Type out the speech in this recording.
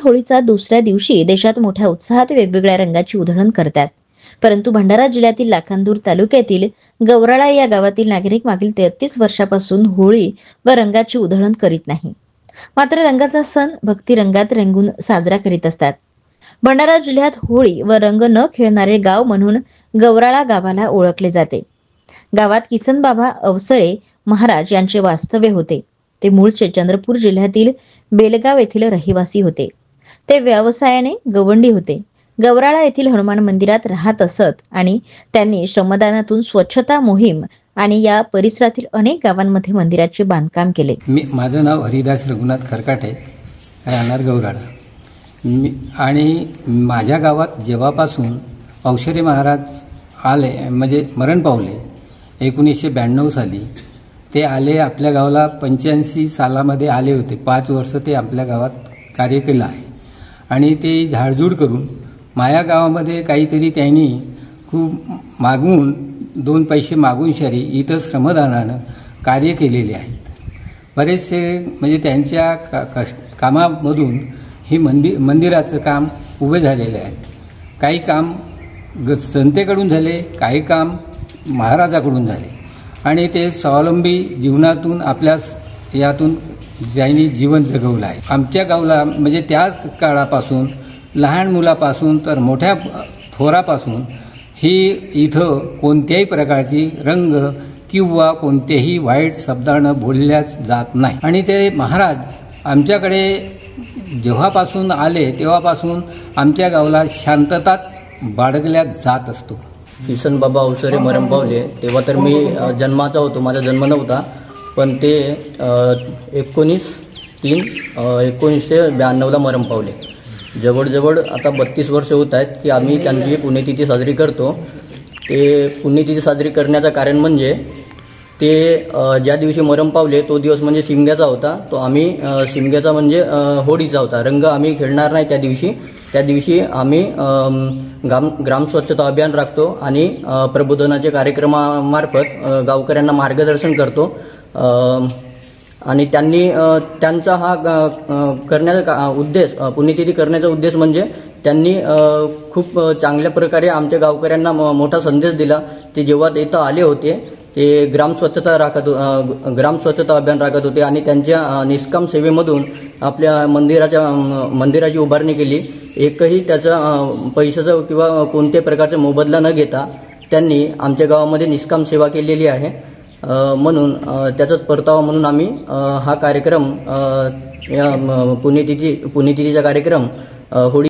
होळीचा दुसऱ्या दिवशी देशात मोठ्या उत्साहात वेगवेगळ्या रंगाची उधळण करतात, परंतु भंडारा जिल्ह्यातील लाखांदूर तालुक्यातील गवराळा या गावातील नागरिक मागील 33 वर्षापासून होळी व रंगाची उधळण करीत नाही. मात्र रंगाचा सण भक्ती रंगात रंगून साजरा करीत असतात. भंडारा जिल्ह्यात होळी व रंग न खेळणारे गाव म्हणून गवराळा गावाला ओळखले जाते. गावात किसनबाबा अवसरे महाराज यांचे वास्तव्य होते. ते मूळचे चंद्रपूर जिल्ह्यातील बेलगाव येथील रहिवासी होते. ते व्यवसायाने गवंडी होते. गवराळा येथील हनुमान मंदिरात राहत असत आणि त्यांनी श्रमदानातून स्वच्छता मोहीम आणि या परिसरातील अनेक गावांमध्ये मंदिराचे बांधकाम केले. माझं नाव हरिदास रघुनाथ खरकाटे, राहणार गवराळा. आणि माझ्या गावात जेव्हापासून अवसरे महाराज आले, म्हणजे मरण पावले 1992 साली, ते आले आपल्या गावाला. 85 सालामध्ये आले होते. 5 वर्ष ते आपल्या गावात कार्य केलं आहे. आणि ते झाडझूड करून माझ्या गावामध्ये काहीतरी त्यांनी खूप मागून 2 पैसे मागून शरी इथं श्रमदानानं कार्य केलेले आहेत. बरेचसे म्हणजे त्यांच्या कामामधून ही मंदिराचं काम उभे झालेले आहे. काही काम संतेकडून झाले, काही काम महाराजाकडून झाले. आणि ते स्वावलंबी जीवनातून आपल्या यातून ज्यांनी जीवन जगवलं आहे. आमच्या गावाला म्हणजे त्या काळापासून लहान मुलापासून तर मोठ्या थोरापासून ही इथं कोणत्याही प्रकारची रंग किंवा कोणतेही वाईट शब्दानं बोलल्याच जात नाही. आणि ते महाराज आमच्याकडे जेव्हापासून आले तेव्हापासून आमच्या गावाला शांतताच बाळगल्या जात असतो. किसनबाबा अवसरे मरण पावले तेव्हा तर मी जन्माचा होतो, माझा जन्म नव्हता. पण ते 1992ला मरण पावले. जवळजवळ आता 32 वर्ष होत आहेत की आम्ही त्यांची पुण्यतिथी साजरी करतो. ते पुण्यतिथी साजरी करण्याचं कारण म्हणजे ते ज्या दिवशी मरण पावले तो दिवस म्हणजे शिमग्याचा होता. तो आम्ही शिमग्याचा म्हणजे होळीचा होता. रंग आम्ही खेळणार नाही त्या दिवशी. त्या दिवशी आम्ही ग्राम स्वच्छता अभियान राखतो आणि प्रबोधनाच्या कार्यक्रमामार्फत गावकऱ्यांना मार्गदर्शन करतो. आणि त्यांचा हा करण्याचा उद्देश, पुण्यतिथी करण्याचा उद्देश म्हणजे त्यांनी खूप चांगल्या प्रकारे आमच्या गावकऱ्यांना मोठा संदेश दिला. ते जेव्हा इथं आले होते ते ग्राम स्वच्छता अभियान राखत होते आणि त्यांच्या निष्काम सेवेमधून आपल्या मंदिराची उभारणी केली. एकही त्याचा पैशाचा किंवा कोणत्याही प्रकारचा मोबदला न घेता त्यांनी आमच्या गावामध्ये निष्काम सेवा केलेली आहे. म्हणून त्याचाच परतावा म्हणून आम्ही हा कार्यक्रम पुण्यतिथीचा कार्यक्रम होळी